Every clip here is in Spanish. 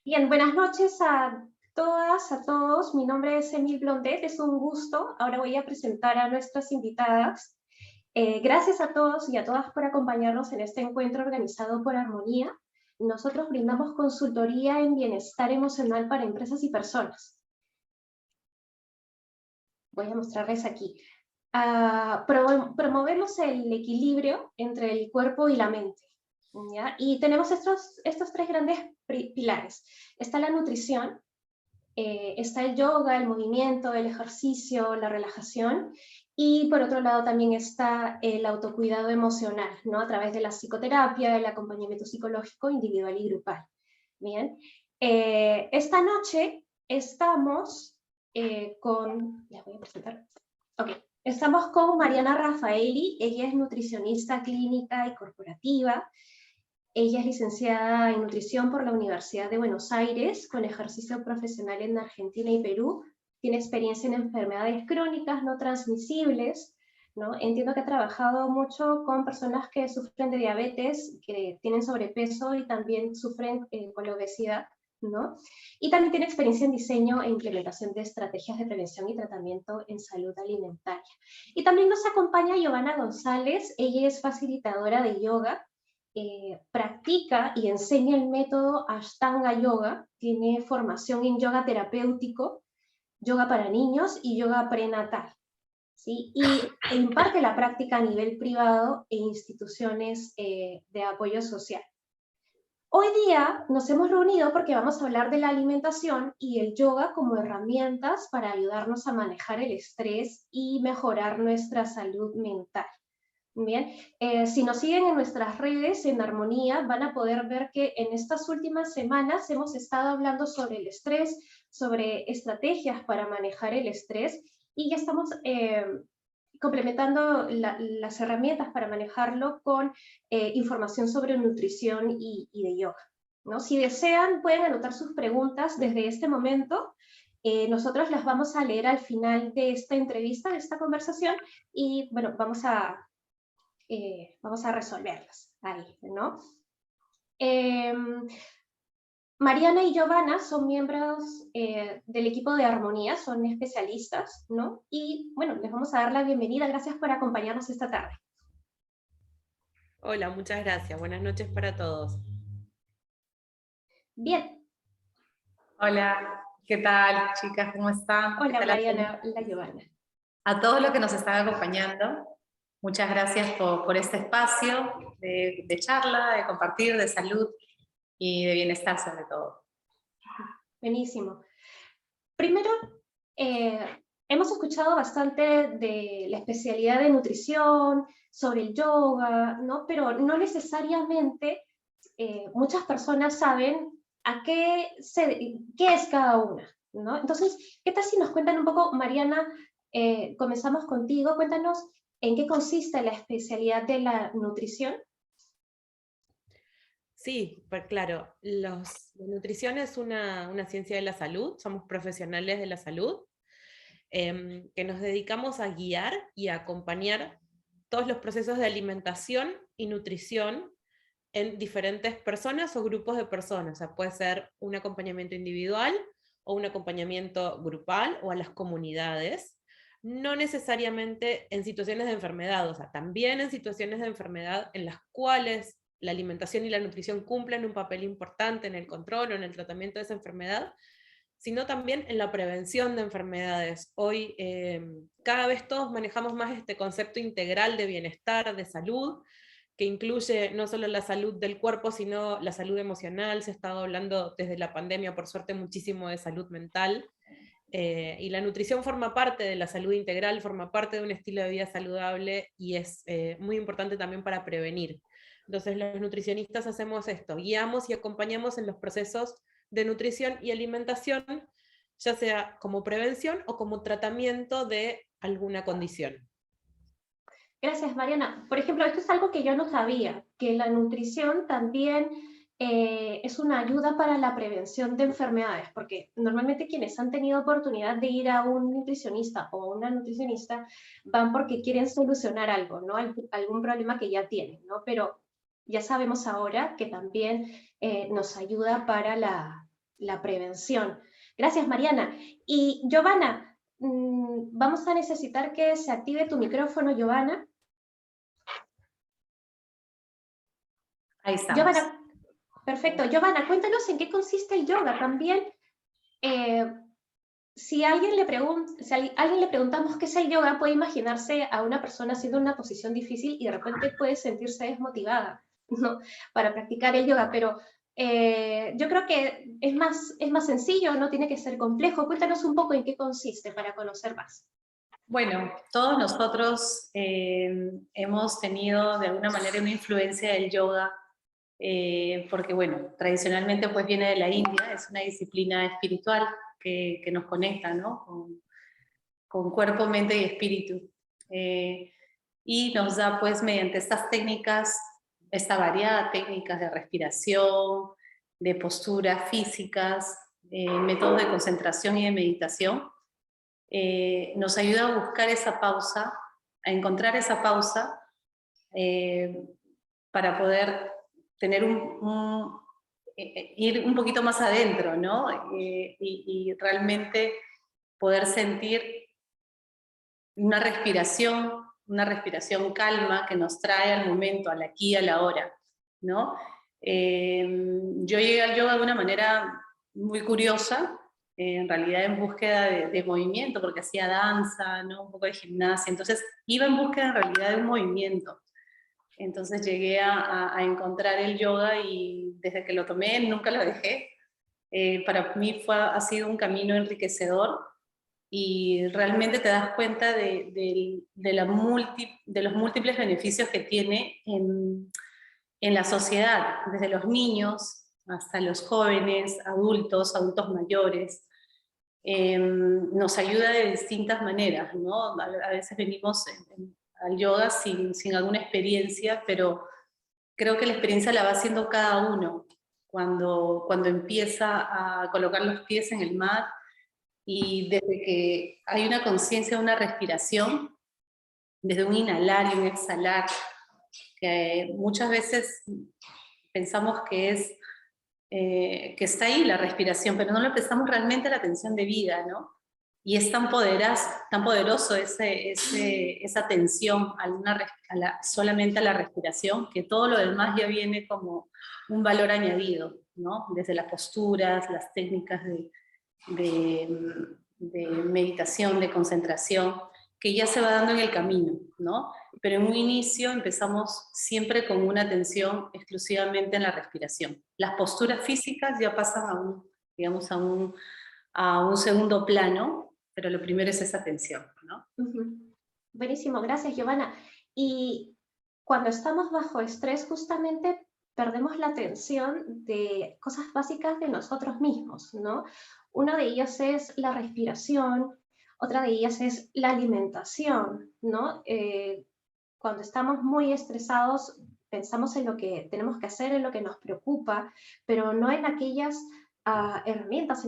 Bien, buenas noches a todas, a todos. Mi nombre es Emil Blondet, es un gusto. Ahora voy a presentar a nuestras invitadas. Gracias a todos y a todas por acompañarnos en este encuentro organizado por Armonía. Nosotros brindamos consultoría en bienestar emocional para empresas y personas. Voy a mostrarles aquí. Promovemos el equilibrio entre el cuerpo y la mente, ¿ya? Y tenemos estos tres grandes pilares. Está la nutrición, está el yoga, el movimiento, el ejercicio, la relajación, y por otro lado también está el autocuidado emocional, ¿no? A través de la psicoterapia, el acompañamiento psicológico individual y grupal. Bien, esta noche estamos les voy a presentar. Ok, estamos con Mariana Raffaeli. Ella es nutricionista clínica y corporativa. Ella es licenciada en nutrición por la Universidad de Buenos Aires, con ejercicio profesional en Argentina y Perú. Tiene experiencia en enfermedades crónicas no transmisibles, ¿no? Entiendo que ha trabajado mucho con personas que sufren de diabetes, que tienen sobrepeso y también sufren con la obesidad, ¿no? Y también tiene experiencia en diseño e implementación de estrategias de prevención y tratamiento en salud alimentaria. Y también nos acompaña Giovanna González. Ella es facilitadora de yoga, practica y enseña el método Ashtanga Yoga, tiene formación en yoga terapéutico, yoga para niños y yoga prenatal, ¿sí? E imparte la práctica a nivel privado e instituciones de apoyo social. Hoy día nos hemos reunido porque vamos a hablar de la alimentación y el yoga como herramientas para ayudarnos a manejar el estrés y mejorar nuestra salud mental. Bien, si nos siguen en nuestras redes, en Armonía, van a poder ver que en estas últimas semanas hemos estado hablando sobre el estrés, sobre estrategias para manejar el estrés, y ya estamos complementando las herramientas para manejarlo con información sobre nutrición y de yoga, ¿no? Si desean, pueden anotar sus preguntas desde este momento. Nosotros las vamos a leer al final de esta entrevista, de esta conversación, y bueno, vamos a resolverlas ahí, ¿no? Mariana y Giovanna son miembros del equipo de Armonía, son especialistas, ¿no? Y bueno, les vamos a dar la bienvenida. Gracias por acompañarnos esta tarde. Hola, muchas gracias. Buenas noches para todos. Bien. Hola, ¿qué tal, chicas? ¿Cómo están? ¿Qué Hola tal Mariana, la Giovanna. a todos los que nos están acompañando? Muchas gracias por este espacio de charla, de compartir, de salud y de bienestar sobre todo. Buenísimo. Primero, hemos escuchado bastante de la especialidad de nutrición, sobre el yoga, ¿no? Pero no necesariamente muchas personas saben qué es cada una, ¿no? Entonces, ¿qué tal si nos cuentan un poco, Mariana? Comenzamos contigo, cuéntanos en qué consiste la especialidad de la nutrición. Sí, pues claro, la nutrición es una ciencia de la salud, somos profesionales de la salud, que nos dedicamos a guiar y a acompañar todos los procesos de alimentación y nutrición en diferentes personas o grupos de personas. O sea, puede ser un acompañamiento individual o un acompañamiento grupal o a las comunidades. No necesariamente en situaciones de enfermedad, o sea, también en situaciones de enfermedad en las cuales la alimentación y la nutrición cumplen un papel importante en el control o en el tratamiento de esa enfermedad, sino también en la prevención de enfermedades. Hoy cada vez todos manejamos más este concepto integral de bienestar, de salud, que incluye no solo la salud del cuerpo, sino la salud emocional. Se ha estado hablando desde la pandemia, por suerte, muchísimo de salud mental. Y la nutrición forma parte de la salud integral, forma parte de un estilo de vida saludable y es muy importante también para prevenir. Entonces los nutricionistas hacemos esto, guiamos y acompañamos en los procesos de nutrición y alimentación, ya sea como prevención o como tratamiento de alguna condición. Gracias, Mariana. Por ejemplo, esto es algo que yo no sabía, que la nutrición también es una ayuda para la prevención de enfermedades, porque normalmente quienes han tenido oportunidad de ir a un nutricionista o a una nutricionista van porque quieren solucionar algo, ¿no? Algún problema que ya tienen, ¿no? Pero ya sabemos ahora que también nos ayuda para la prevención. Gracias, Mariana. Y Giovanna, vamos a necesitar que se active tu micrófono, Giovanna. Ahí estamos. Giovanna, perfecto. Giovanna, cuéntanos en qué consiste el yoga también. Si a alguien le preguntamos qué es el yoga, puede imaginarse a una persona haciendo una posición difícil y de repente puede sentirse desmotivada, ¿no?, para practicar el yoga, pero yo creo que es más sencillo, no tiene que ser complejo. Cuéntanos un poco en qué consiste para conocer más. Bueno, todos nosotros hemos tenido de alguna manera una influencia del yoga, porque bueno, tradicionalmente pues viene de la India, es una disciplina espiritual que nos conecta, ¿no?, con cuerpo, mente y espíritu. Y nos da pues mediante estas técnicas, esta variada técnicas de respiración, de posturas físicas, métodos de concentración y de meditación, nos ayuda a buscar esa pausa, a encontrar esa pausa, para poder tener ir un poquito más adentro, ¿no? Y realmente poder sentir una respiración calma que nos trae al momento, al aquí y a la hora, ¿no? Yo llegué al yoga de una manera muy curiosa, en realidad en búsqueda de movimiento, porque hacía danza, ¿no?, un poco de gimnasia, entonces iba en búsqueda en realidad de un movimiento. Entonces llegué a encontrar el yoga y desde que lo tomé nunca lo dejé. Para mí ha sido un camino enriquecedor y realmente te das cuenta de los múltiples beneficios que tiene en la sociedad, desde los niños hasta los jóvenes, adultos mayores. Nos ayuda de distintas maneras, ¿no? A veces venimos al yoga sin alguna experiencia, pero creo que la experiencia la va haciendo cada uno cuando empieza a colocar los pies en el mat, y desde que hay una conciencia, una respiración, desde un inhalar y un exhalar, que muchas veces pensamos que está ahí la respiración, pero no le prestamos realmente la atención debida, ¿no? Y es tan poderoso esa atención solamente a la respiración, que todo lo demás ya viene como un valor añadido, ¿no? Desde las posturas, las técnicas de meditación, de concentración, que ya se va dando en el camino, ¿no? Pero en un inicio empezamos siempre con una atención exclusivamente en la respiración. Las posturas físicas ya pasan a un segundo plano, pero lo primero es esa atención, ¿no? Buenísimo, gracias, Giovanna. Y cuando estamos bajo estrés, justamente perdemos la atención de cosas básicas de nosotros mismos, ¿no? Una de ellas es la respiración, otra de ellas es la alimentación, ¿no? Cuando estamos muy estresados, pensamos en lo que tenemos que hacer, en lo que nos preocupa, pero no en aquellas herramientas,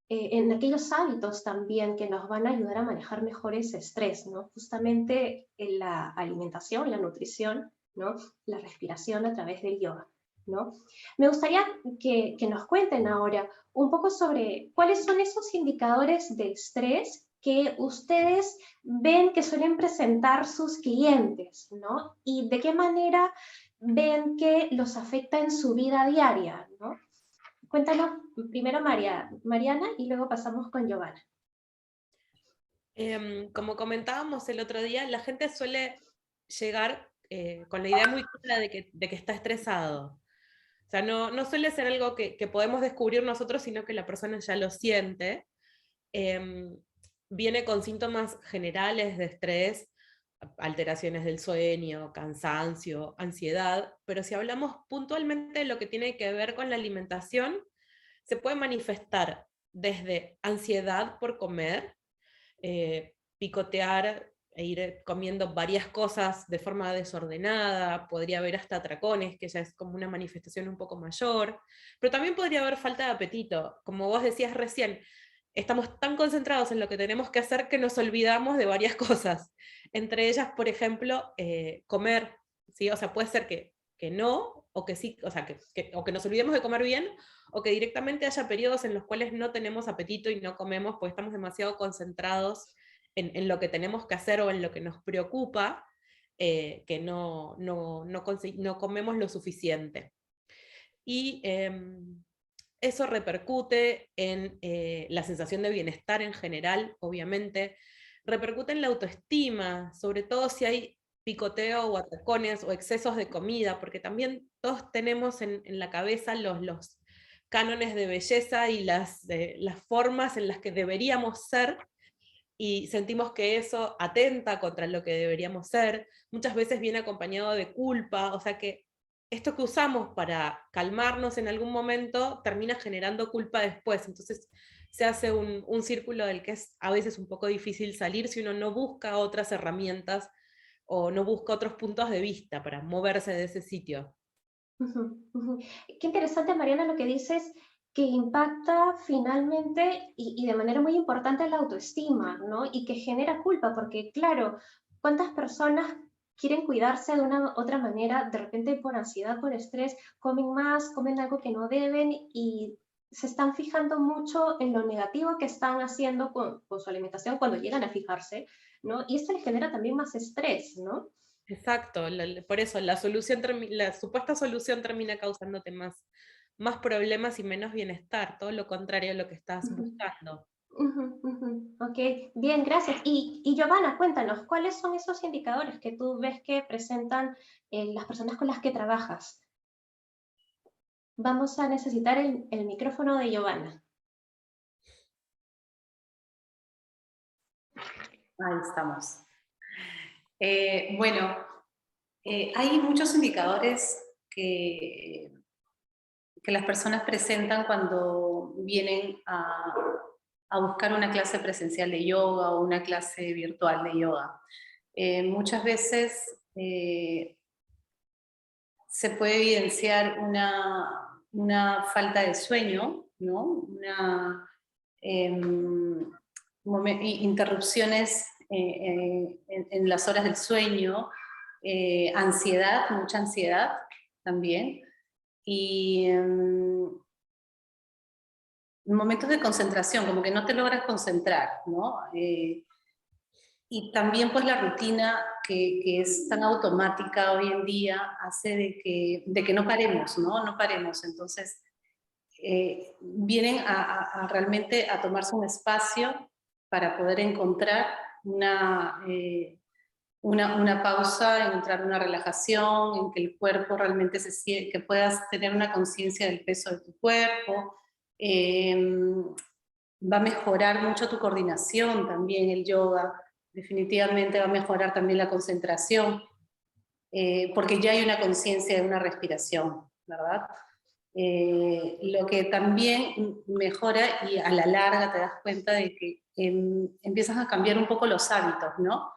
en aquellos hábitos también que nos van a ayudar a manejar mejor ese estrés, ¿no? Justamente en la alimentación, la nutrición, ¿no?, la respiración a través del yoga, ¿no? Me gustaría que nos cuenten ahora un poco sobre cuáles son esos indicadores de estrés que ustedes ven que suelen presentar sus clientes, ¿no? Y de qué manera ven que los afecta en su vida diaria, ¿no? Cuéntanos primero Mariana y luego pasamos con Giovanna. Como comentábamos el otro día, la gente suele llegar con la idea muy clara de que está estresado. O sea, no suele ser algo que podemos descubrir nosotros, sino que la persona ya lo siente. Viene con síntomas generales de estrés, alteraciones del sueño, cansancio, ansiedad, pero si hablamos puntualmente de lo que tiene que ver con la alimentación, se puede manifestar desde ansiedad por comer, picotear e ir comiendo varias cosas de forma desordenada, podría haber hasta atracones, que ya es como una manifestación un poco mayor, pero también podría haber falta de apetito, como vos decías recién, estamos tan concentrados en lo que tenemos que hacer que nos olvidamos de varias cosas, entre ellas, por ejemplo, comer, ¿sí? O sea, puede ser que no, o que sí, o sea, o que nos olvidemos de comer bien, o que directamente haya periodos en los cuales no tenemos apetito y no comemos porque estamos demasiado concentrados en lo que tenemos que hacer o en lo que nos preocupa, que no comemos lo suficiente. Y eso repercute en la sensación de bienestar en general, obviamente, repercute en la autoestima, sobre todo si hay picoteo o atracones o excesos de comida, porque también todos tenemos en la cabeza los cánones de belleza y las formas en las que deberíamos ser, y sentimos que eso atenta contra lo que deberíamos ser. Muchas veces viene acompañado de culpa, o sea que esto que usamos para calmarnos en algún momento termina generando culpa después, entonces se hace un círculo del que es a veces un poco difícil salir si uno no busca otras herramientas o no busca otros puntos de vista para moverse de ese sitio. Ujú, ujú. Qué interesante, Mariana, lo que dices, que impacta finalmente y de manera muy importante la autoestima, ¿no? Y que genera culpa, porque claro, ¿cuántas personas quieren cuidarse de una otra manera, de repente por ansiedad, por estrés, comen más, comen algo que no deben y se están fijando mucho en lo negativo que están haciendo con su alimentación cuando llegan a fijarse, ¿no? Y esto les genera también más estrés, ¿no? Exacto, por eso la supuesta solución termina causándote más problemas y menos bienestar, todo lo contrario a lo que estás Ujú. buscando. Ujú, ujú. Ok, bien, gracias. Y Giovanna, cuéntanos, ¿cuáles son esos indicadores que tú ves que presentan las personas con las que trabajas? Vamos a necesitar el micrófono de Giovanna. Ahí estamos. Bueno, hay muchos indicadores que las personas presentan cuando vienen a buscar una clase presencial de yoga o una clase virtual de yoga. Muchas veces se puede evidenciar una falta de sueño, ¿no? Interrupciones en las horas del sueño, ansiedad, mucha ansiedad también, y momentos de concentración, como que no te logras concentrar, ¿no? Y también pues la rutina que es tan automática hoy en día hace de que no paremos, ¿no? No paremos, entonces vienen realmente a tomarse un espacio para poder encontrar una pausa, encontrar una relajación, en que el cuerpo realmente que puedas tener una conciencia del peso de tu cuerpo. Va a mejorar mucho tu coordinación también el yoga, definitivamente va a mejorar también la concentración, porque ya hay una conciencia de una respiración, ¿verdad? Lo que también mejora y a la larga te das cuenta de que empiezas a cambiar un poco los hábitos, ¿no?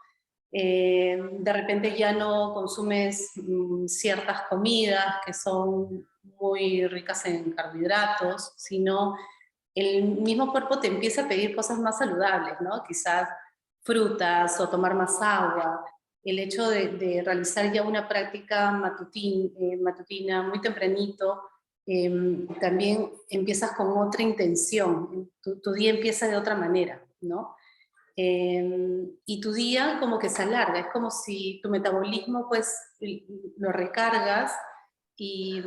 De repente ya no consumes ciertas comidas que son muy ricas en carbohidratos, sino el mismo cuerpo te empieza a pedir cosas más saludables, ¿no? Quizás frutas o tomar más agua. El hecho de realizar ya una práctica matutina muy tempranito, también empiezas con otra intención, tu día empieza de otra manera, ¿no? Y tu día como que se alarga, es como si tu metabolismo pues lo recargas y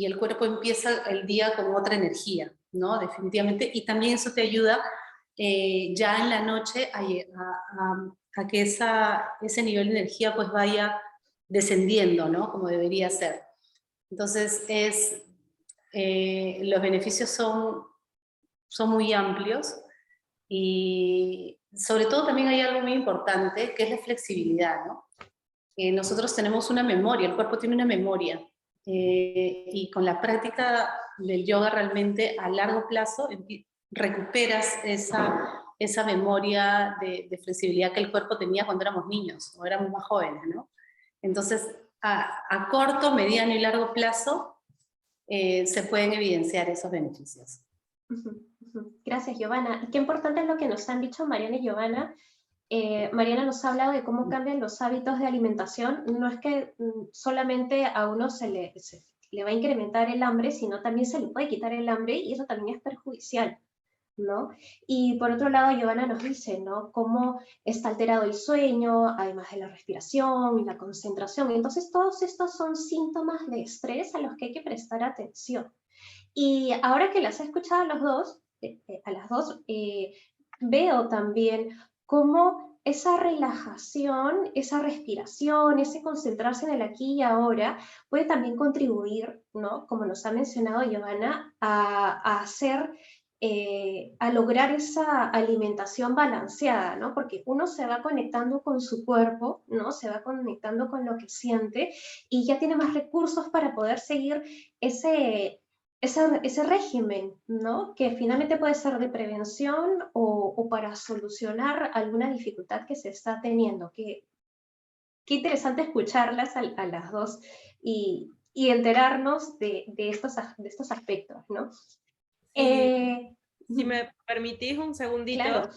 el cuerpo empieza el día con otra energía, ¿no? Definitivamente, y también eso te ayuda ya en la noche a que ese nivel de energía pues vaya descendiendo, ¿no? Como debería ser. Entonces los beneficios son muy amplios y sobre todo también hay algo muy importante que es la flexibilidad, ¿no? Nosotros tenemos una memoria, el cuerpo tiene una memoria y con la práctica del yoga realmente a largo plazo recuperas esa memoria de flexibilidad que el cuerpo tenía cuando éramos niños o éramos más jóvenes, ¿no? Entonces, a corto, mediano y largo plazo se pueden evidenciar esos beneficios. Gracias, Giovanna. Y qué importante es lo que nos han dicho Mariana y Giovanna. Mariana nos ha hablado de cómo cambian los hábitos de alimentación. No es que solamente a uno le va a incrementar el hambre, sino también se le puede quitar el hambre y eso también es perjudicial, ¿no? Y por otro lado, Giovanna nos dice, ¿no? Cómo está alterado el sueño, además de la respiración y la concentración. Entonces, todos estos son síntomas de estrés a los que hay que prestar atención. Y ahora que las he escuchado a las dos, veo también cómo esa relajación, esa respiración, ese concentrarse en el aquí y ahora puede también contribuir, ¿no? Como nos ha mencionado Giovanna, a lograr esa alimentación balanceada, ¿no? Porque uno se va conectando con su cuerpo, ¿no? Se va conectando con lo que siente y ya tiene más recursos para poder seguir ese régimen, ¿no? Que finalmente puede ser de prevención o para solucionar alguna dificultad que se está teniendo. Qué interesante escucharlas a las dos y enterarnos de estos aspectos, ¿no? Sí, si me permitís un Claro. segundito,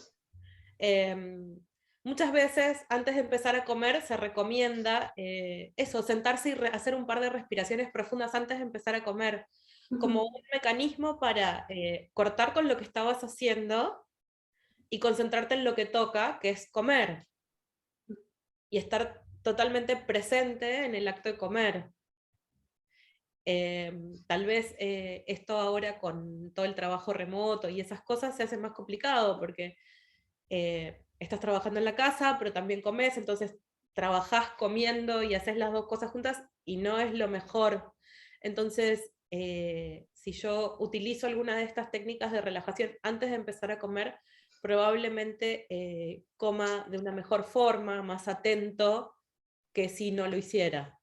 muchas veces antes de empezar a comer se recomienda eso, sentarse y hacer un par de respiraciones profundas antes de empezar a comer, como un mecanismo para cortar con lo que estabas haciendo y concentrarte en lo que toca, que es comer, y estar totalmente presente en el acto de comer. Tal vez esto ahora con todo el trabajo remoto y esas cosas se hace más complicado porque estás trabajando en la casa, pero también comes, entonces trabajás comiendo y haces las dos cosas juntas y no es lo mejor. Entonces, si yo utilizo alguna de estas técnicas de relajación antes de empezar a comer, probablemente coma de una mejor forma, más atento, que si no lo hiciera.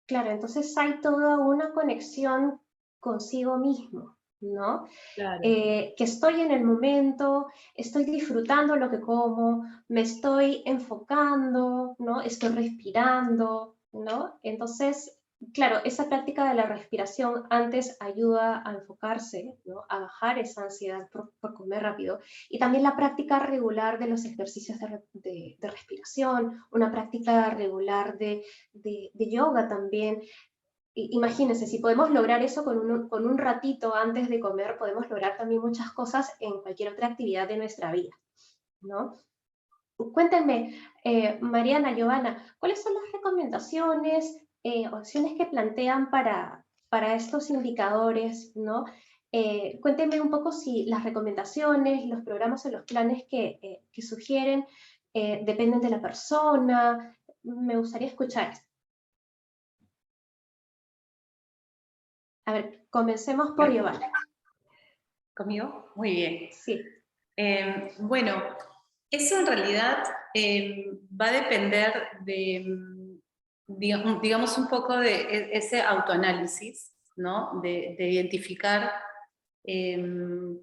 Claro, entonces hay toda una conexión consigo mismo, ¿no? Claro. Que estoy en el momento, estoy disfrutando lo que como, me estoy enfocando, ¿no? Estoy respirando, ¿no? Entonces, claro, esa práctica de la respiración antes ayuda a enfocarse, ¿no? A bajar esa ansiedad por comer rápido. Y también la práctica regular de los ejercicios de respiración, una práctica regular de yoga también. Imagínense, si podemos lograr eso con un ratito antes de comer, podemos lograr también muchas cosas en cualquier otra actividad de nuestra vida, ¿no? Cuéntenme, Mariana, Giovanna, ¿cuáles son las recomendaciones, opciones que plantean para estos indicadores, ¿no? Cuéntenme un poco si las recomendaciones, los programas o los planes que sugieren dependen de la persona. Me gustaría escuchar esto. A ver, comencemos por Giovanna. ¿Conmigo? Muy bien. Sí. Bueno, eso en realidad va a depender de, digamos, un poco de ese autoanálisis, ¿no? De identificar qué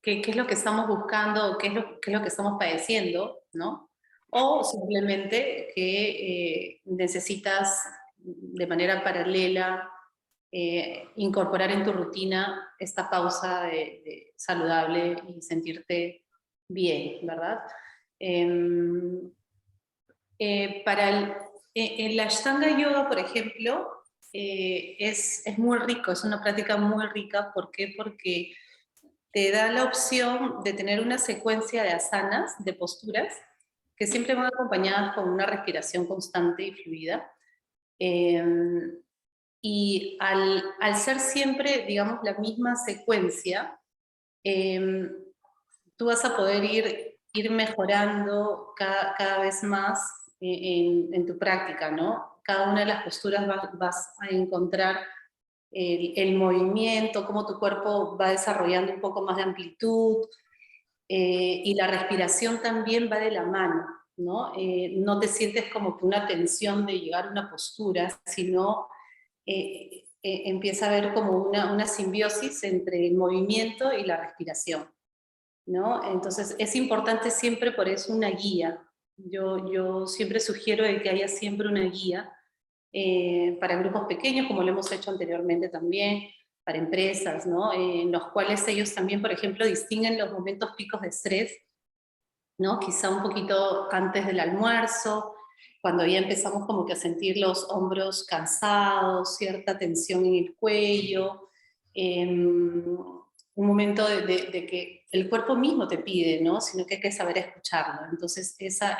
es lo que estamos buscando, qué es lo que estamos padeciendo, ¿no? O simplemente que necesitas de manera paralela incorporar en tu rutina esta pausa de saludable y sentirte bien, ¿verdad? En la Ashtanga Yoga, por ejemplo, es muy rico, es una práctica muy rica. ¿Por qué? Porque te da la opción de tener una secuencia de asanas, de posturas, que siempre van acompañadas con una respiración constante y fluida. Y al ser siempre, digamos, la misma secuencia, tú vas a poder ir mejorando cada vez más en tu práctica, ¿no? Cada una de las posturas vas a encontrar el movimiento, cómo tu cuerpo va desarrollando un poco más de amplitud, y la respiración también va de la mano, ¿no? No te sientes como que una tensión de llegar a una postura, sino empieza a haber como una simbiosis entre el movimiento y la respiración, ¿no? Entonces es importante siempre por eso una guía. Yo siempre sugiero de que haya siempre una guía para grupos pequeños, como lo hemos hecho anteriormente también, para empresas, ¿no? En los cuales ellos también, por ejemplo, distinguen los momentos picos de estrés, ¿no? Quizá un poquito antes del almuerzo, cuando ya empezamos como que a sentir los hombros cansados, cierta tensión en el cuello, un momento de que el cuerpo mismo te pide, ¿no? Sino que hay que saber escucharlo. Entonces esa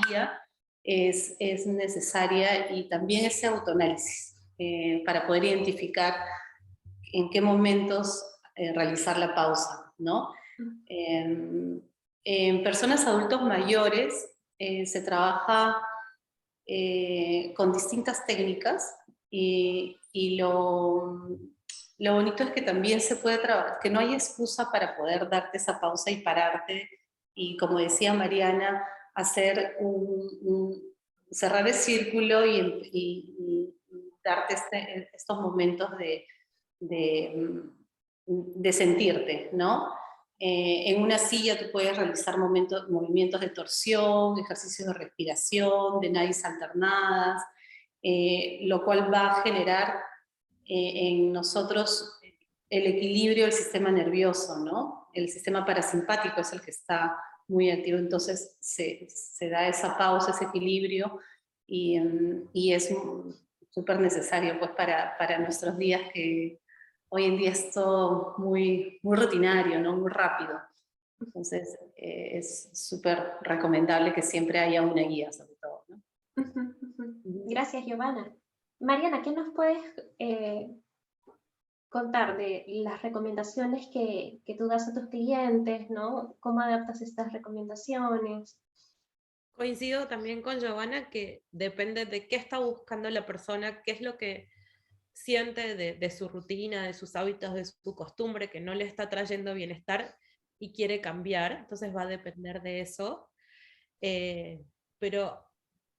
guía es necesaria, y también ese autoanálisis para poder identificar en qué momentos realizar la pausa, ¿no? En personas adultos mayores se trabaja con distintas técnicas, y lo bonito es que también se puede trabajar, que no hay excusa para poder darte esa pausa y pararte, y como decía Mariana, hacer cerrar el círculo y darte estos momentos de sentirte, ¿no? En una silla tú puedes realizar movimientos de torsión, ejercicios de respiración, de nariz alternadas, lo cual va a generar en nosotros el equilibrio del sistema nervioso, ¿no? El sistema parasimpático es el que está muy activo, entonces se da esa pausa, ese equilibrio, y es súper necesario pues para nuestros días, que hoy en día es todo muy, muy rutinario, ¿no? Muy rápido. Entonces es súper recomendable que siempre haya una guía, sobre todo, ¿no? Gracias, Giovanna. Mariana, ¿qué nos puedes contar de las recomendaciones que tú das a tus clientes, ¿no? ¿Cómo adaptas estas recomendaciones? Coincido también con Giovanna que depende de qué está buscando la persona, qué es lo que siente de su rutina, de sus hábitos, de su costumbre, que no le está trayendo bienestar y quiere cambiar, entonces va a depender de eso. Pero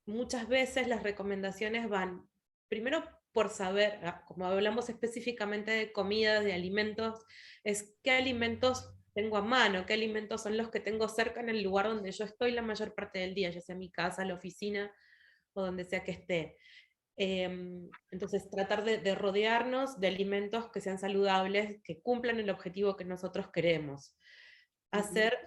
muchas veces las recomendaciones van, primero por saber, como hablamos específicamente de comidas, de alimentos, es qué alimentos tengo a mano, qué alimentos son los que tengo cerca en el lugar donde yo estoy la mayor parte del día, ya sea mi casa, la oficina o donde sea que esté. Entonces, tratar de rodearnos de alimentos que sean saludables, que cumplan el objetivo que nosotros queremos. Hacer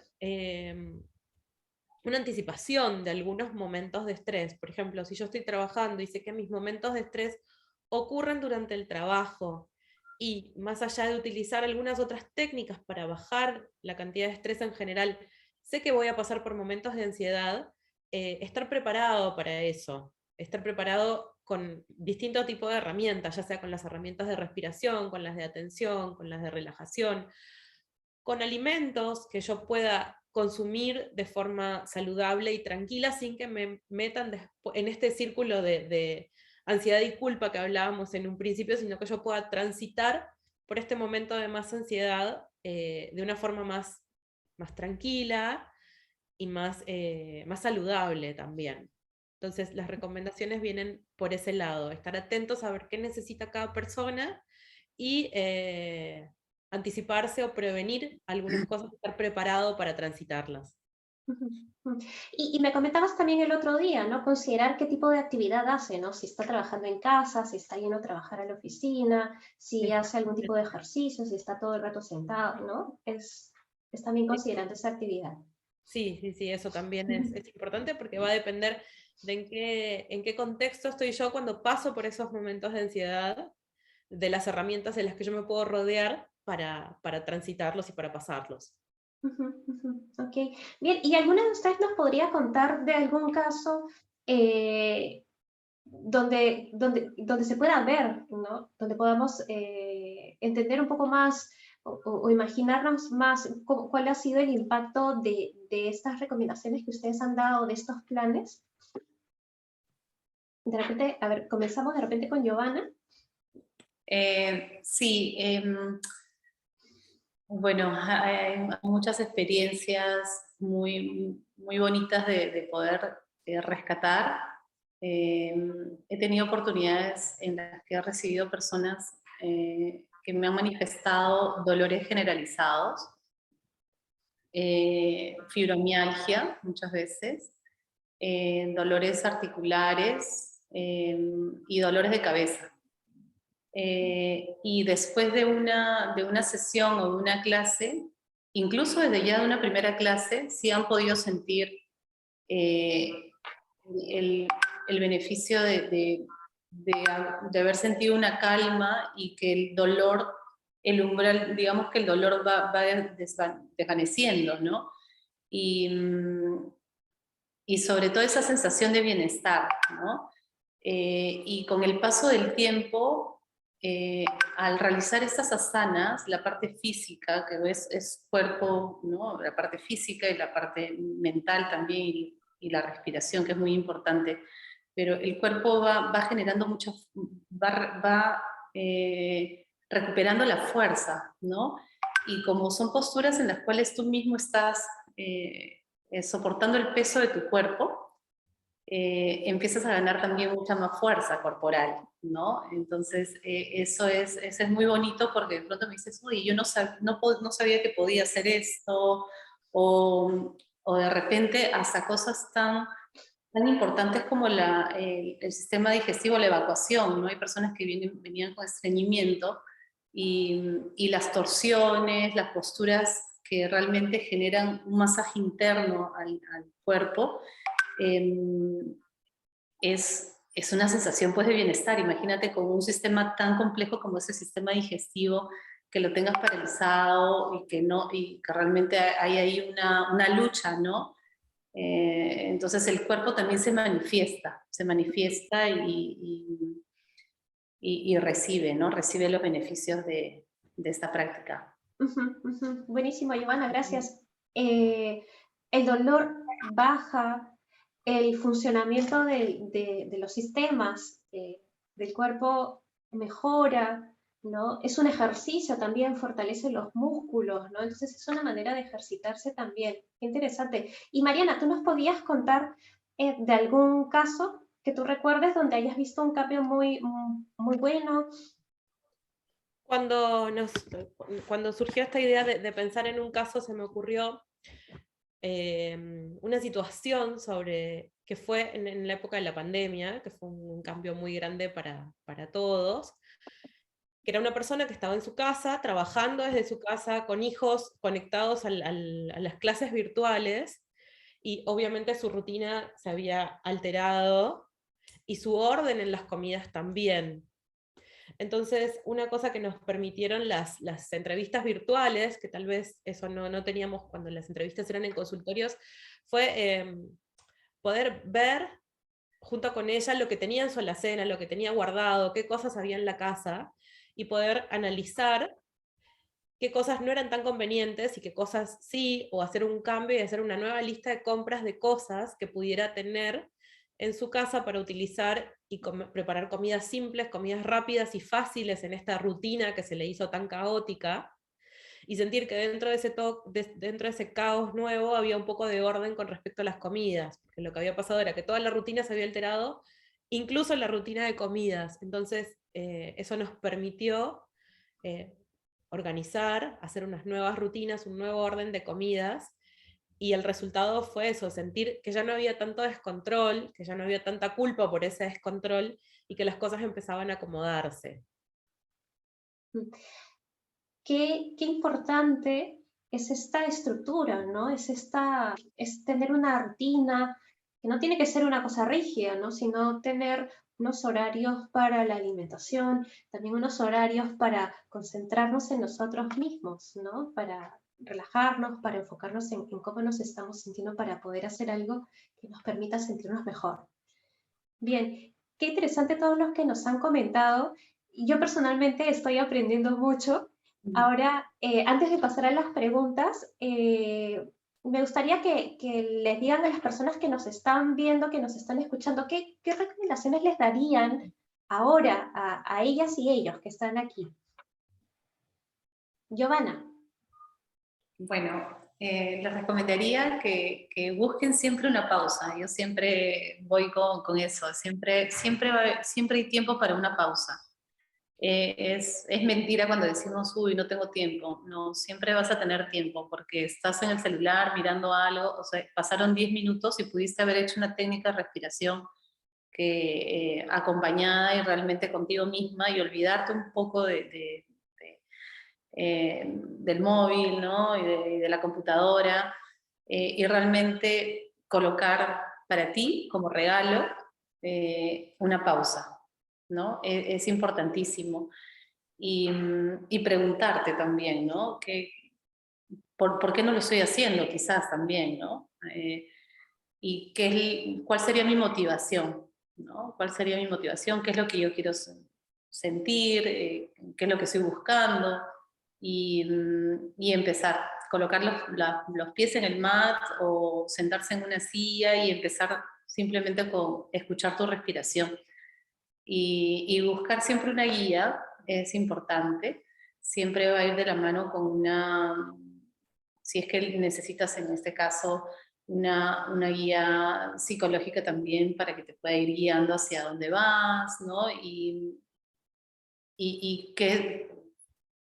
una anticipación de algunos momentos de estrés. Por ejemplo, si yo estoy trabajando y sé que mis momentos de estrés ocurren durante el trabajo, y más allá de utilizar algunas otras técnicas para bajar la cantidad de estrés en general, sé que voy a pasar por momentos de ansiedad, estar preparado para eso, estar preparado con distintos tipos de herramientas, ya sea con las herramientas de respiración, con las de atención, con las de relajación, con alimentos que yo pueda consumir de forma saludable y tranquila sin que me metan en este círculo de ansiedad y culpa que hablábamos en un principio, sino que yo pueda transitar por este momento de más ansiedad de una forma más tranquila y más saludable también. Entonces las recomendaciones vienen por ese lado, estar atentos a ver qué necesita cada persona y anticiparse o prevenir algunas cosas, estar preparado para transitarlas. Y me comentabas también el otro día, ¿no? Considerar qué tipo de actividad hace, ¿no? Si está trabajando en casa, si está yendo a trabajar a la oficina, si hace algún tipo de ejercicio, si está todo el rato sentado, ¿no? Es también considerando esa actividad. Sí, eso también es importante, porque va a depender de en qué contexto estoy yo cuando paso por esos momentos de ansiedad, de las herramientas en las que yo me puedo rodear para transitarlos y para pasarlos. Ok, bien, ¿y alguna de ustedes nos podría contar de algún caso donde se pueda ver, ¿no? Donde podamos entender un poco más o imaginarnos más cuál ha sido el impacto de estas recomendaciones que ustedes han dado, de estos planes? De repente, a ver, comenzamos de repente con Giovanna. Sí, bueno, hay muchas experiencias muy, muy bonitas de poder rescatar. He tenido oportunidades en las que he recibido personas que me han manifestado dolores generalizados, fibromialgia muchas veces, dolores articulares y dolores de cabeza. Y después de una sesión o de una clase, incluso desde ya de una primera clase, sí han podido sentir el beneficio de haber sentido una calma y que el dolor, el umbral, digamos que el dolor va desvaneciendo, ¿no? Y sobre todo esa sensación de bienestar, ¿no? Y con el paso del tiempo, al realizar estas asanas, la parte física, que es cuerpo, ¿no? La parte física y la parte mental también, y la respiración, que es muy importante, pero el cuerpo va generando mucha, va recuperando la fuerza, ¿no? Y como son posturas en las cuales tú mismo estás soportando el peso de tu cuerpo, empiezas a ganar también mucha más fuerza corporal, ¿no? Entonces, eso es muy bonito, porque de pronto me dices, uy, yo no sabía que podía hacer esto, o de repente hasta cosas tan importantes como el sistema digestivo, la evacuación, ¿no? Hay personas que venían con estreñimiento, y las torsiones, las posturas que realmente generan un masaje interno al cuerpo, es una sensación, pues, de bienestar. Imagínate con un sistema tan complejo como ese sistema digestivo, que lo tengas paralizado y que realmente hay ahí una lucha, ¿no? Entonces el cuerpo también se manifiesta y recibe, ¿no? Recibe los beneficios de esta práctica. Buenísimo, Giovanna, gracias. El dolor baja, el funcionamiento de los sistemas del cuerpo mejora, ¿no? Es un ejercicio también, fortalece los músculos, ¿no? Entonces es una manera de ejercitarse también. Qué interesante. Y Mariana, ¿tú nos podías contar de algún caso que tú recuerdes donde hayas visto un cambio muy bueno? Cuando surgió esta idea de pensar en un caso, se me ocurrió una situación que fue en la época de la pandemia, que fue un cambio muy grande para todos, que era una persona que estaba en su casa, trabajando desde su casa, con hijos conectados a las clases virtuales, y obviamente su rutina se había alterado, y su orden en las comidas también. Entonces, una cosa que nos permitieron las entrevistas virtuales, que tal vez eso no teníamos cuando las entrevistas eran en consultorios, fue poder ver junto con ella lo que tenía en su alacena, lo que tenía guardado, qué cosas había en la casa, y poder analizar qué cosas no eran tan convenientes y qué cosas sí, o hacer un cambio y hacer una nueva lista de compras de cosas que pudiera tener en su casa para utilizar y preparar comidas simples, comidas rápidas y fáciles en esta rutina que se le hizo tan caótica, y sentir que dentro de ese caos nuevo había un poco de orden con respecto a las comidas, porque lo que había pasado era que toda la rutina se había alterado, incluso la rutina de comidas. Entonces, eso nos permitió organizar, hacer unas nuevas rutinas, un nuevo orden de comidas, y el resultado fue eso, sentir que ya no había tanto descontrol, que ya no había tanta culpa por ese descontrol, y que las cosas empezaban a acomodarse. Qué importante es esta estructura, ¿no? Es tener una rutina, que no tiene que ser una cosa rígida, ¿no? Sino tener unos horarios para la alimentación, también unos horarios para concentrarnos en nosotros mismos, ¿no? Para relajarnos, para enfocarnos en cómo nos estamos sintiendo, para poder hacer algo que nos permita sentirnos mejor. Bien, qué interesante todos los que nos han comentado. Yo personalmente estoy aprendiendo mucho. Ahora, antes de pasar a las preguntas, me gustaría que les digan a las personas que nos están viendo, que nos están escuchando, qué recomendaciones les darían ahora a ellas y ellos que están aquí. Giovanna. Bueno, les recomendaría que busquen siempre una pausa. Yo siempre voy con eso, siempre hay tiempo para una pausa. Es mentira cuando decimos, uy, no tengo tiempo. No, siempre vas a tener tiempo, porque estás en el celular mirando algo, o sea, pasaron 10 minutos y pudiste haber hecho una técnica de respiración acompañada y realmente contigo misma, y olvidarte un poco del móvil, ¿no? y de la computadora, y realmente colocar para ti, como regalo, una pausa, ¿no? Es importantísimo. Y preguntarte también, ¿no? ¿Por qué no lo estoy haciendo? Quizás también, ¿no? Y cuál sería mi motivación, ¿no? ¿Cuál sería mi motivación? ¿Qué es lo que yo quiero sentir? ¿Qué es lo que estoy buscando? Y empezar, colocar los pies en el mat o sentarse en una silla y empezar simplemente con escuchar tu respiración. Y buscar siempre una guía es importante. Siempre va a ir de la mano con si es que necesitas en este caso una guía psicológica también para que te pueda ir guiando hacia dónde vas, ¿no? Y que,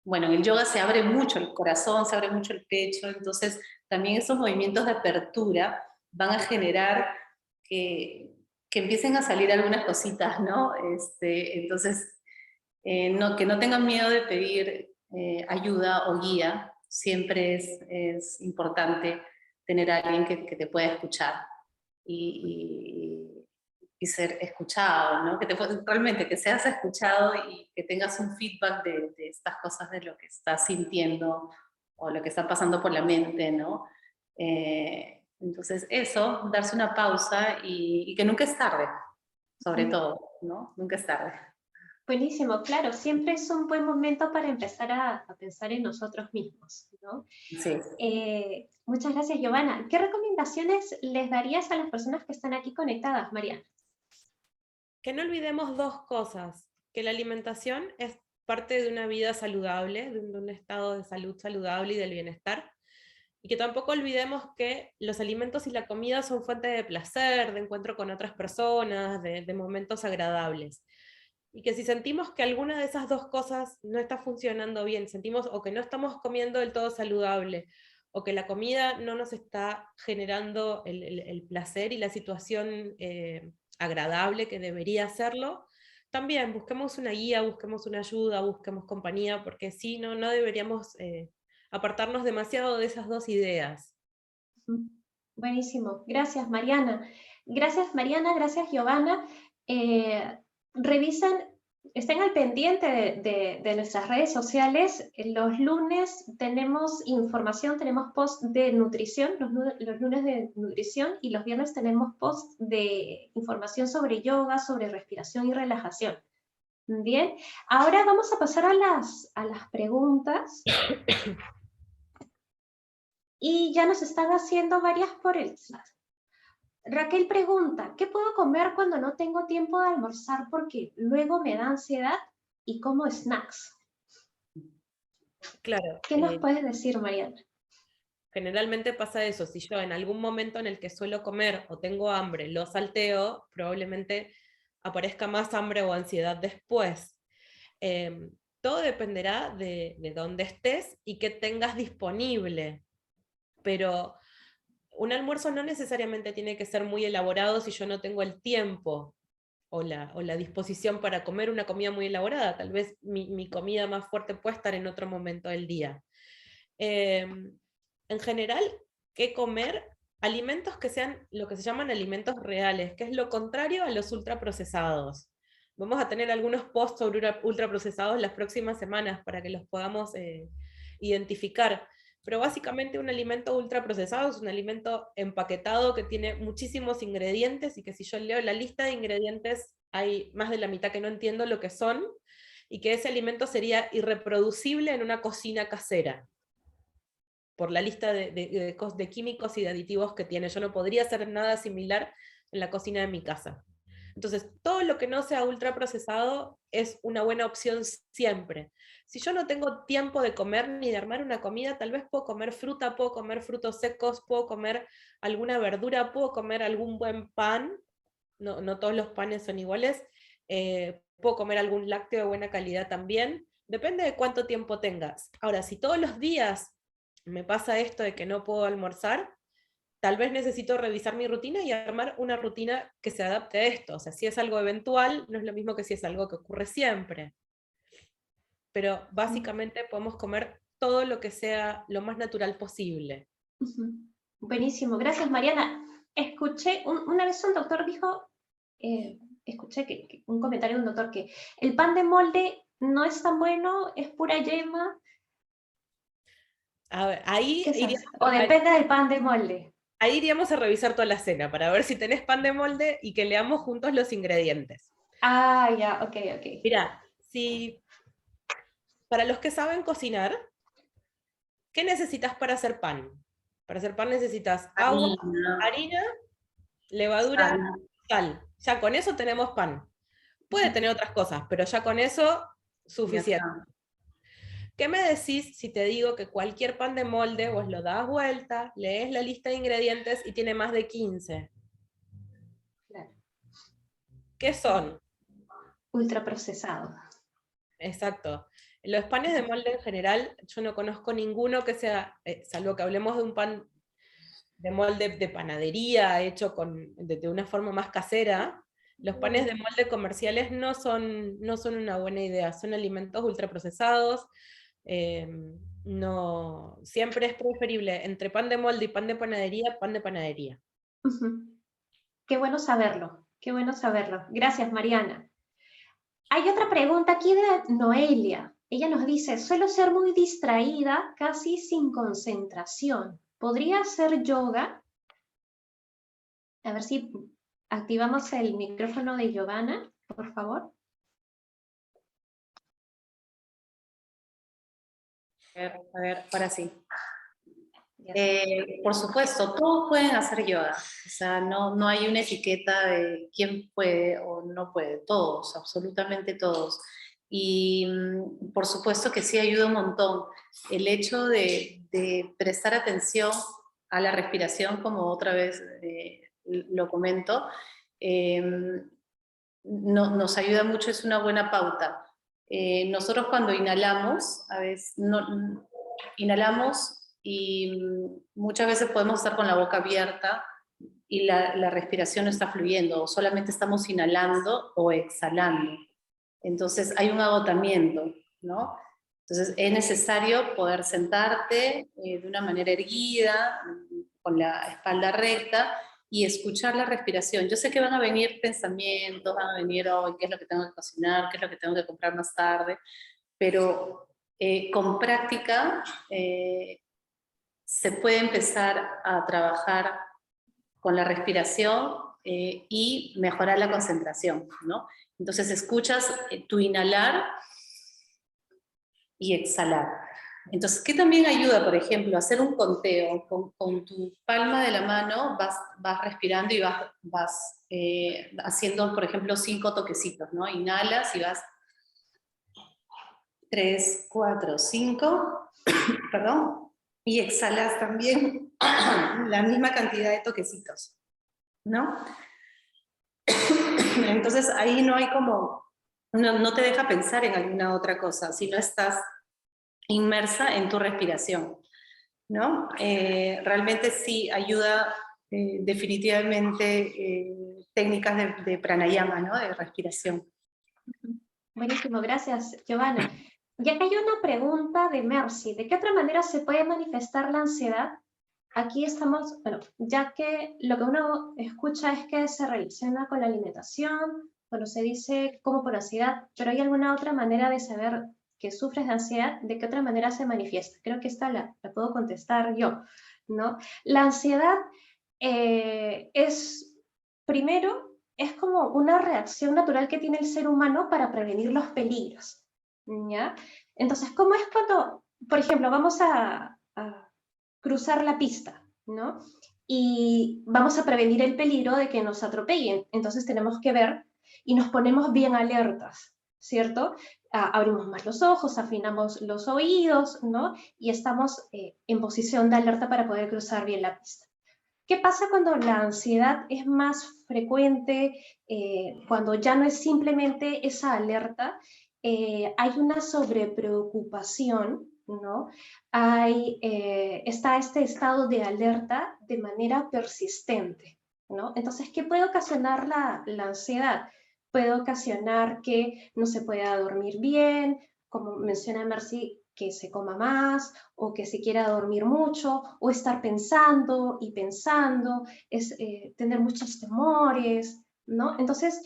bueno, en el yoga se abre mucho el corazón, se abre mucho el pecho, entonces también esos movimientos de apertura van a generar que empiecen a salir algunas cositas, ¿no? Entonces, que no tengan miedo de pedir ayuda o guía, siempre es importante tener a alguien que te pueda escuchar y ser escuchado, ¿no? Realmente que seas escuchado y que tengas un feedback de estas cosas, de lo que estás sintiendo o lo que está pasando por la mente, ¿no? Entonces eso, darse una pausa y que nunca es tarde, sobre todo, ¿no? Nunca es tarde. Buenísimo, claro, siempre es un buen momento para empezar a pensar en nosotros mismos, ¿no? Sí. Muchas gracias, Giovanna. ¿Qué recomendaciones les darías a las personas que están aquí conectadas, Mariana? Que no olvidemos dos cosas, que la alimentación es parte de una vida saludable, de un estado de salud saludable y del bienestar, y que tampoco olvidemos que los alimentos y la comida son fuente de placer, de encuentro con otras personas, de momentos agradables. Y que si sentimos que alguna de esas dos cosas no está funcionando bien, sentimos o que no estamos comiendo del todo saludable, o que la comida no nos está generando el placer y la situación agradable que debería hacerlo, también busquemos una guía, busquemos una ayuda, busquemos compañía, porque si no, no deberíamos apartarnos demasiado de esas dos ideas. Buenísimo, gracias, Mariana. Gracias, Mariana, gracias, Giovanna. Revisen, estén al pendiente de nuestras redes sociales. Los lunes tenemos información, tenemos post de nutrición, los lunes de nutrición, y los viernes tenemos post de información sobre yoga, sobre respiración y relajación. Bien, ahora vamos a pasar a las preguntas. Y ya nos están haciendo varias por el chat. Raquel pregunta, ¿qué puedo comer cuando no tengo tiempo de almorzar porque luego me da ansiedad y como snacks? Claro. ¿Qué nos puedes decir, Mariana? Generalmente pasa eso, si yo en algún momento en el que suelo comer o tengo hambre lo salteo, probablemente aparezca más hambre o ansiedad después. Todo dependerá de dónde estés y qué tengas disponible, pero un almuerzo no necesariamente tiene que ser muy elaborado si yo no tengo el tiempo o la disposición para comer una comida muy elaborada. Tal vez mi comida más fuerte puede estar en otro momento del día. En general, ¿qué comer? Alimentos que sean lo que se llaman alimentos reales, que es lo contrario a los ultraprocesados. Vamos a tener algunos posts sobre ultraprocesados las próximas semanas para que los podamos identificar. Pero básicamente un alimento ultraprocesado es un alimento empaquetado que tiene muchísimos ingredientes y que si yo leo la lista de ingredientes hay más de la mitad que no entiendo lo que son y que ese alimento sería irreproducible en una cocina casera por la lista de químicos y de aditivos que tiene. Yo no podría hacer nada similar en la cocina de mi casa. Entonces, todo lo que no sea ultraprocesado es una buena opción siempre. Si yo no tengo tiempo de comer ni de armar una comida, tal vez puedo comer fruta, puedo comer frutos secos, puedo comer alguna verdura, puedo comer algún buen pan. No todos los panes son iguales. Puedo comer algún lácteo de buena calidad también. Depende de cuánto tiempo tengas. Ahora, si todos los días me pasa esto de que no puedo almorzar, tal vez necesito revisar mi rutina y armar una rutina que se adapte a esto. O sea, si es algo eventual, no es lo mismo que si es algo que ocurre siempre. Pero básicamente podemos comer todo lo que sea lo más natural posible. Buenísimo, gracias, Mariana. escuché, una vez un doctor dijo, escuché un comentario de un doctor que el pan de molde no es tan bueno, es pura yema. A ver, ahí ¿Qué sabes? iríamos, O depende del pan de molde. ahí iríamos a revisar toda la cena para ver si tenés pan de molde y que leamos juntos los ingredientes. Ah, ya, ok, ok. Mira, si para los que saben cocinar, ¿qué necesitas para hacer pan? Para hacer pan necesitas agua, Harina, harina, levadura, sal, sal. Ya con eso tenemos pan. Puede tener otras cosas, pero ya con eso ya suficiente. está. ¿Qué me decís si te digo que cualquier pan de molde vos lo das vuelta, lees la lista de ingredientes y tiene más de 15? Claro. ¿Qué son? Ultraprocesado. Exacto. Los panes de molde en general, yo no conozco ninguno que sea, salvo que hablemos de un pan de molde de panadería hecho de una forma más casera. Los panes de molde comerciales no son una buena idea, son alimentos ultraprocesados. eh, no, siempre es preferible entre pan de molde y pan de panadería, pan de panadería. Ujú. Qué bueno saberlo, qué bueno saberlo. Gracias, Mariana. Hay otra pregunta aquí de Noelia. Ella nos dice, suelo ser muy distraída, casi sin concentración. ¿Podría hacer yoga? A ver si activamos el micrófono de Giovanna, por favor. A ver, ahora sí. Ya está. Por supuesto, todos pueden hacer yoga. O sea, no hay una etiqueta de quién puede o no puede. Todos, absolutamente todos. Y por supuesto que sí ayuda un montón. El hecho de prestar atención a la respiración, como otra vez lo comento, eh, nos ayuda mucho, es una buena pauta. Nosotros cuando inhalamos, a veces inhalamos y muchas veces podemos estar con la boca abierta y la respiración no está fluyendo, o solamente estamos inhalando o exhalando. Entonces hay un agotamiento, ¿no? Entonces es necesario poder sentarte de una manera erguida, con la espalda recta, y escuchar la respiración. Yo sé que van a venir pensamientos, van a venir, oh, ¿qué es lo que tengo que cocinar? ¿Qué es lo que tengo que comprar más tarde? Pero con práctica se puede empezar a trabajar con la respiración y mejorar la concentración, ¿no? Entonces escuchas tu inhalar y exhalar. Entonces, ¿qué también ayuda, por ejemplo, hacer un conteo? Con tu palma de la mano vas respirando y vas haciendo, por ejemplo, 5 toquecitos, ¿no? Inhalas y vas 3, 4, 5, perdón, y exhalas también la misma cantidad de toquecitos, ¿no? Entonces ahí no hay como, no te deja pensar en alguna otra cosa, sino estás inmersa en tu respiración, ¿no? Realmente sí ayuda definitivamente técnicas de pranayama, ¿no? De respiración. Buenísimo, gracias, Giovanna. Y acá hay una pregunta de Mercy. ¿De qué otra manera se puede manifestar la ansiedad? Aquí estamos, bueno, ya que lo que uno escucha es que se relaciona con la alimentación, cuando se dice como por ansiedad, pero ¿hay alguna otra manera de saber que sufres de ansiedad? ¿De qué otra manera se manifiesta? Creo que esta la puedo contestar yo, ¿no? La ansiedad primero, es como una reacción natural que tiene el ser humano para prevenir los peligros, ¿ya? Entonces, ¿cómo es cuando, por ejemplo, vamos a cruzar la pista, ¿no? Y vamos a prevenir el peligro de que nos atropellen. Entonces tenemos que ver y nos ponemos bien alertas, ¿cierto? Abrimos más los ojos, afinamos los oídos, ¿no? Y estamos en posición de alerta para poder cruzar bien la pista. ¿Qué pasa cuando la ansiedad es más frecuente, cuando ya no es simplemente esa alerta? Hay una sobrepreocupación, ¿no? Está este estado de alerta de manera persistente, ¿no? Entonces, ¿qué puede ocasionar la ansiedad? Puede ocasionar que no se pueda dormir bien, como menciona Mercy, que se coma más, o que se quiera dormir mucho, o estar pensando y pensando, es tener muchos temores, ¿no? Entonces,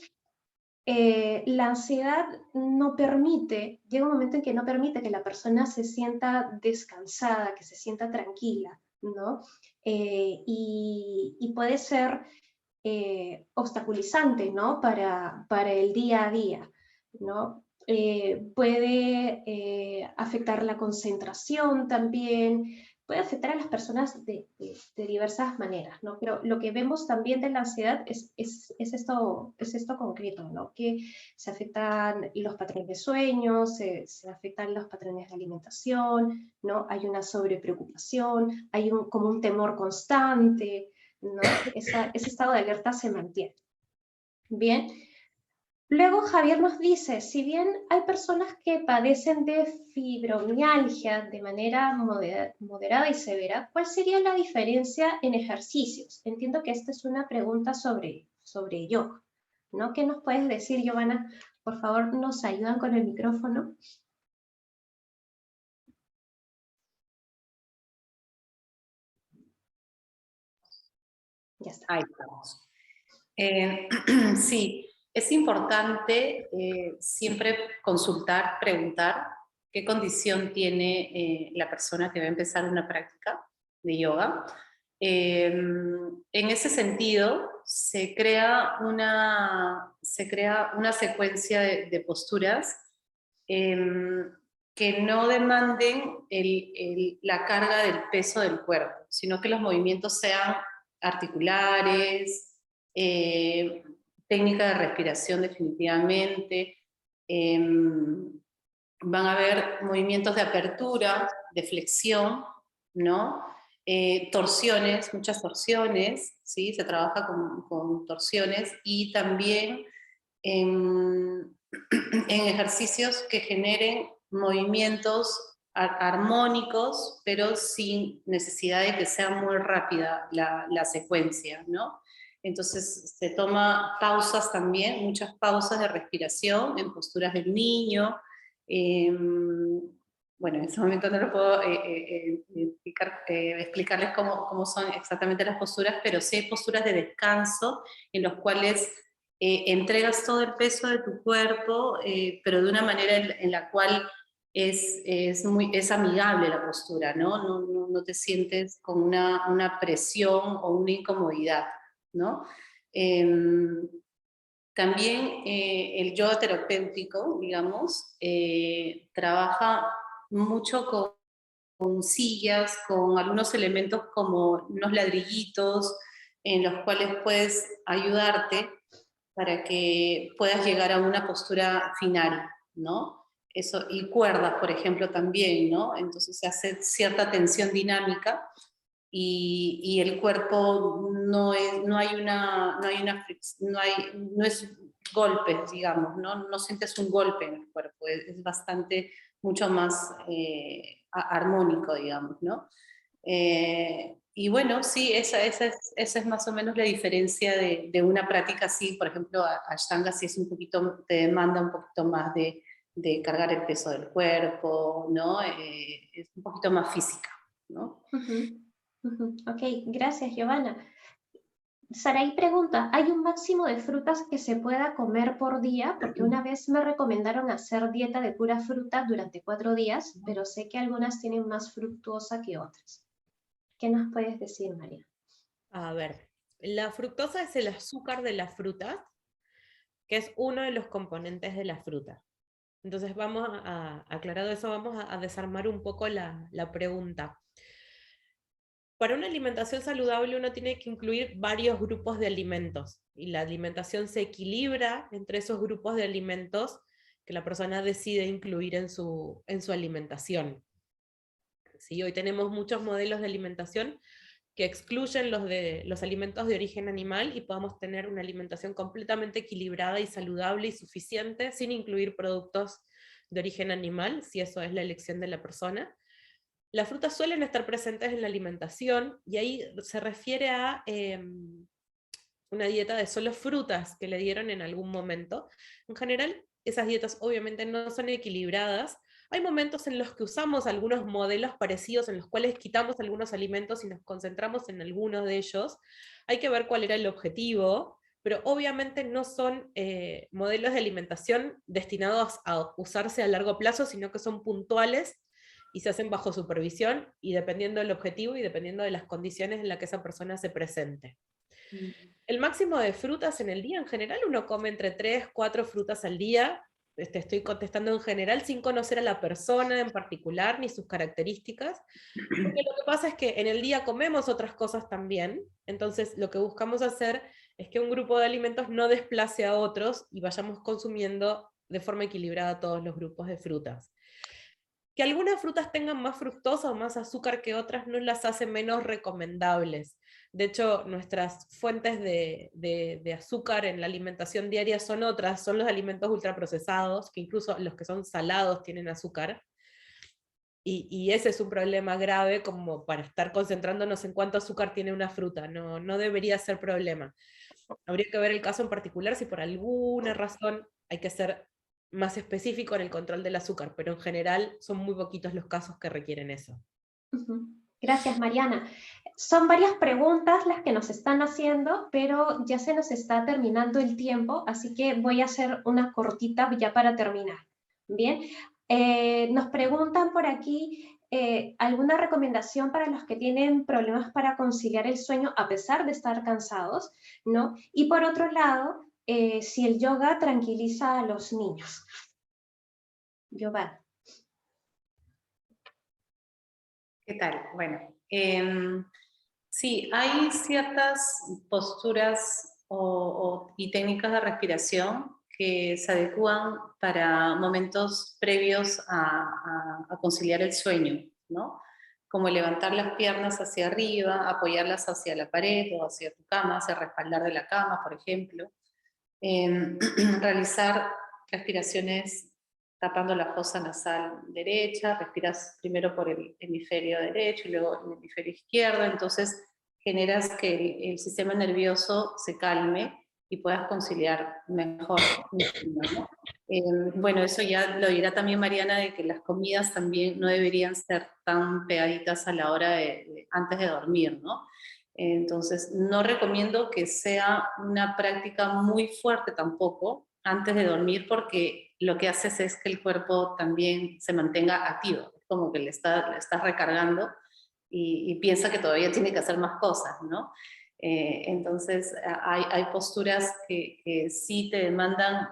la ansiedad no permite, llega un momento en que no permite que la persona se sienta descansada, que se sienta tranquila, ¿no? Y puede ser obstaculizante, ¿no? Para el día a día, ¿no? Puede afectar la concentración también, puede afectar a las personas de diversas maneras, ¿no? Pero lo que vemos también de la ansiedad es esto concreto, ¿no? Que se afectan los patrones de sueño, se afectan los patrones de alimentación, ¿no? Hay una sobrepreocupación, hay como un temor constante, ¿no? Ese estado de alerta se mantiene. Bien. Luego Javier nos dice, si bien hay personas que padecen de fibromialgia de manera moderada y severa, ¿cuál sería la diferencia en ejercicios? Entiendo que esta es una pregunta sobre yoga, ¿no? ¿Qué nos puedes decir, Giovanna? Por favor, ¿nos ayudan con el micrófono? Ya está. Ahí estamos. Sí, es importante siempre consultar, preguntar qué condición tiene la persona que va a empezar una práctica de yoga. En ese sentido, se crea una secuencia de posturas que no demanden la carga del peso del cuerpo, sino que los movimientos sean articulares, técnica de respiración definitivamente, van a haber movimientos de apertura, de flexión, ¿no? Torsiones, muchas torsiones, ¿sí? Se trabaja con torsiones y también en ejercicios que generen movimientos armónicos, pero sin necesidad de que sea muy rápida la secuencia, ¿no? Entonces se toma pausas también, muchas pausas de respiración en posturas del niño. Bueno, en este momento no lo puedo explicarles cómo son exactamente las posturas, pero sí hay posturas de descanso en los cuales entregas todo el peso de tu cuerpo, pero de una manera en la cual es amigable la postura, ¿no? No te sientes con una presión o una incomodidad, ¿no? También el yoga terapéutico, digamos, trabaja mucho con sillas, con algunos elementos como unos ladrillitos en los cuales puedes ayudarte para que puedas llegar a una postura final, ¿no? Eso, y cuerdas, por ejemplo, también, ¿no? Entonces se hace cierta tensión dinámica y el cuerpo no es golpes, digamos, no sientes un golpe en el cuerpo, es bastante, mucho más armónico, digamos, ¿no? Y bueno, sí, esa es más o menos la diferencia de una práctica así. Por ejemplo, Ashtanga sí es un poquito, te demanda un poquito más de cargar el peso del cuerpo, ¿no? Es un poquito más física, ¿no? Ok, gracias, Giovanna. Saraí pregunta, ¿hay un máximo de frutas que se pueda comer por día? Porque una vez me recomendaron hacer dieta de pura fruta durante 4 días, pero sé que algunas tienen más fructuosa que otras. ¿Qué nos puedes decir, María? A ver, la fructosa es el azúcar de la fruta, que es uno de los componentes de la fruta. Entonces vamos aclarado eso, vamos a desarmar un poco la pregunta. Para una alimentación saludable uno tiene que incluir varios grupos de alimentos y la alimentación se equilibra entre esos grupos de alimentos que la persona decide incluir en su alimentación. ¿Sí? Hoy tenemos muchos modelos de alimentación que excluyen los alimentos de origen animal y podamos tener una alimentación completamente equilibrada y saludable y suficiente sin incluir productos de origen animal, si eso es la elección de la persona. Las frutas suelen estar presentes en la alimentación y ahí se refiere a una dieta de solo frutas que le dieron en algún momento. En general, esas dietas obviamente no son equilibradas. Hay momentos en los que usamos algunos modelos parecidos, en los cuales quitamos algunos alimentos y nos concentramos en algunos de ellos. Hay que ver cuál era el objetivo, pero obviamente no son modelos de alimentación destinados a usarse a largo plazo, sino que son puntuales y se hacen bajo supervisión y dependiendo del objetivo y dependiendo de las condiciones en las que esa persona se presente. El máximo de frutas en el día, en general, uno come entre 3, 4 frutas al día. Estoy contestando en general sin conocer a la persona en particular ni sus características, porque lo que pasa es que en el día comemos otras cosas también, entonces lo que buscamos hacer es que un grupo de alimentos no desplace a otros y vayamos consumiendo de forma equilibrada todos los grupos de frutas. Que algunas frutas tengan más fructosa o más azúcar que otras no las hace menos recomendables. De hecho, nuestras fuentes de azúcar en la alimentación diaria son otras, son los alimentos ultraprocesados, que incluso los que son salados tienen azúcar. Y ese es un problema grave como para estar concentrándonos en cuánto azúcar tiene una fruta. No, no debería ser problema. Habría que ver el caso en particular si por alguna razón hay que ser más específico en el control del azúcar, pero en general son muy poquitos los casos que requieren eso. Gracias, Mariana. Son varias preguntas las que nos están haciendo, pero ya se nos está terminando el tiempo, así que voy a hacer una cortita ya para terminar. Bien, nos preguntan por aquí alguna recomendación para los que tienen problemas para conciliar el sueño a pesar de estar cansados, ¿no? Y por otro lado, si el yoga tranquiliza a los niños. Yoga. ¿Qué tal? Bueno, sí, hay ciertas posturas y técnicas de respiración que se adecúan para momentos previos a conciliar el sueño, ¿no? Como levantar las piernas hacia arriba, apoyarlas hacia la pared o hacia tu cama, hacia el respaldar de la cama, por ejemplo. Realizar respiraciones tapando la fosa nasal derecha, respiras primero por el hemisferio derecho y luego el hemisferio izquierdo, entonces generas que el sistema nervioso se calme y puedas conciliar mejor, ¿no? Bueno, eso ya lo dirá también Mariana, de que las comidas también no deberían ser tan pegaditas a la hora antes de dormir, ¿no? Entonces, no recomiendo que sea una práctica muy fuerte tampoco antes de dormir, porque lo que haces es que el cuerpo también se mantenga activo, como que le estás recargando y piensa que todavía tiene que hacer más cosas, ¿no? Entonces, hay posturas que sí te demandan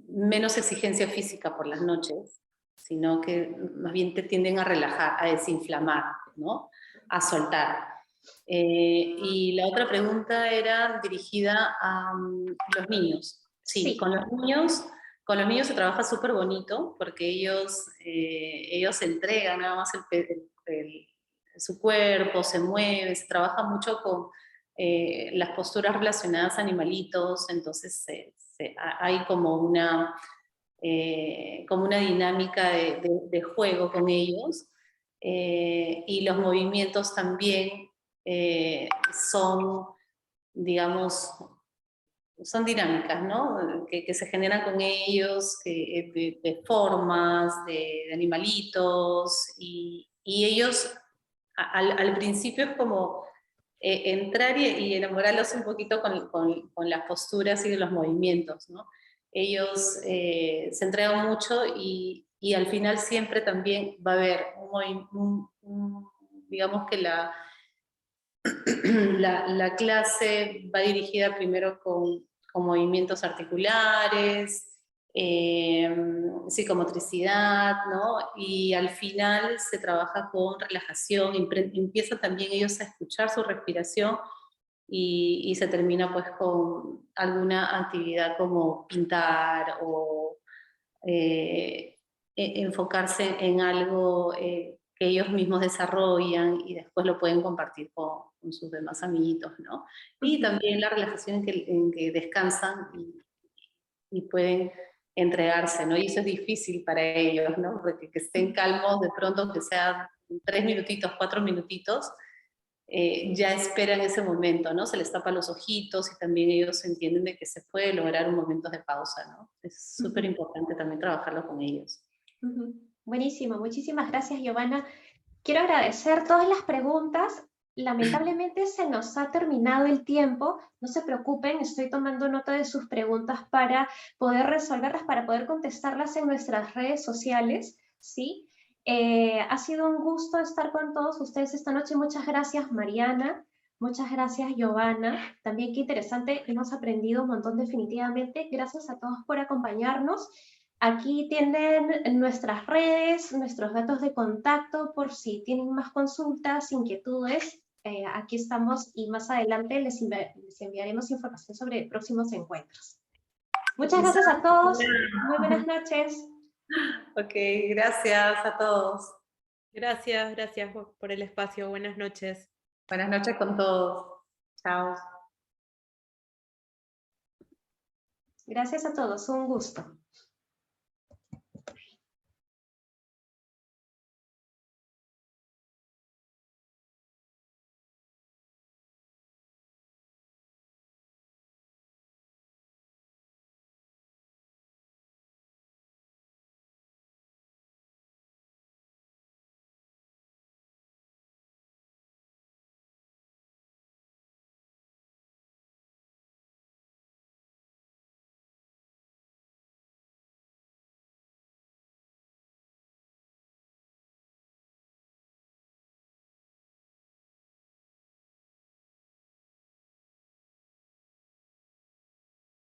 menos exigencia física por las noches, sino que más bien te tienden a relajar, a desinflamar, ¿no? A soltar. Y la otra pregunta era dirigida a los niños. Sí, con los niños se trabaja súper bonito porque ellos se entregan nada más su cuerpo, se mueve, se trabaja mucho con las posturas relacionadas a animalitos, entonces hay como una dinámica de juego con ellos, y los movimientos también son, digamos, son dinámicas, ¿no? Que se generan con ellos, de formas, de animalitos, y ellos al principio es como entrar y enamorarlos un poquito con las posturas y los movimientos, ¿no? Ellos se entregan mucho y al final siempre también va a haber digamos que la clase va dirigida primero con movimientos articulares, psicomotricidad, ¿no? Y al final se trabaja con relajación, empieza también ellos a escuchar su respiración y se termina pues con alguna actividad como pintar o enfocarse en algo que ellos mismos desarrollan y después lo pueden compartir con sus demás amiguitos, ¿no? Y también la relajación en que descansan y pueden entregarse, ¿no? Y eso es difícil para ellos, ¿no? Porque que estén calmos de pronto, que sean 3 minutitos, 4 minutitos, ya esperan ese momento, ¿no? Se les tapa los ojitos y también ellos entienden de que se puede lograr un momento de pausa, ¿no? Es súper importante también trabajarlo con ellos. Buenísimo, muchísimas gracias, Giovanna. Quiero agradecer todas las preguntas. Lamentablemente se nos ha terminado el tiempo. No se preocupen, estoy tomando nota de sus preguntas para poder resolverlas, para poder contestarlas en nuestras redes sociales, ¿sí? Ha sido un gusto estar con todos ustedes esta noche. Muchas gracias, Mariana. Muchas gracias, Giovanna. También qué interesante, hemos aprendido un montón definitivamente. Gracias a todos por acompañarnos. Aquí tienen nuestras redes, nuestros datos de contacto por si tienen más consultas, inquietudes. Aquí estamos y más adelante les enviaremos información sobre próximos encuentros. Muchas gracias a todos. Muy buenas noches. Ok, gracias a todos. Gracias por el espacio. Buenas noches. Buenas noches con todos. Chao. Gracias a todos, un gusto.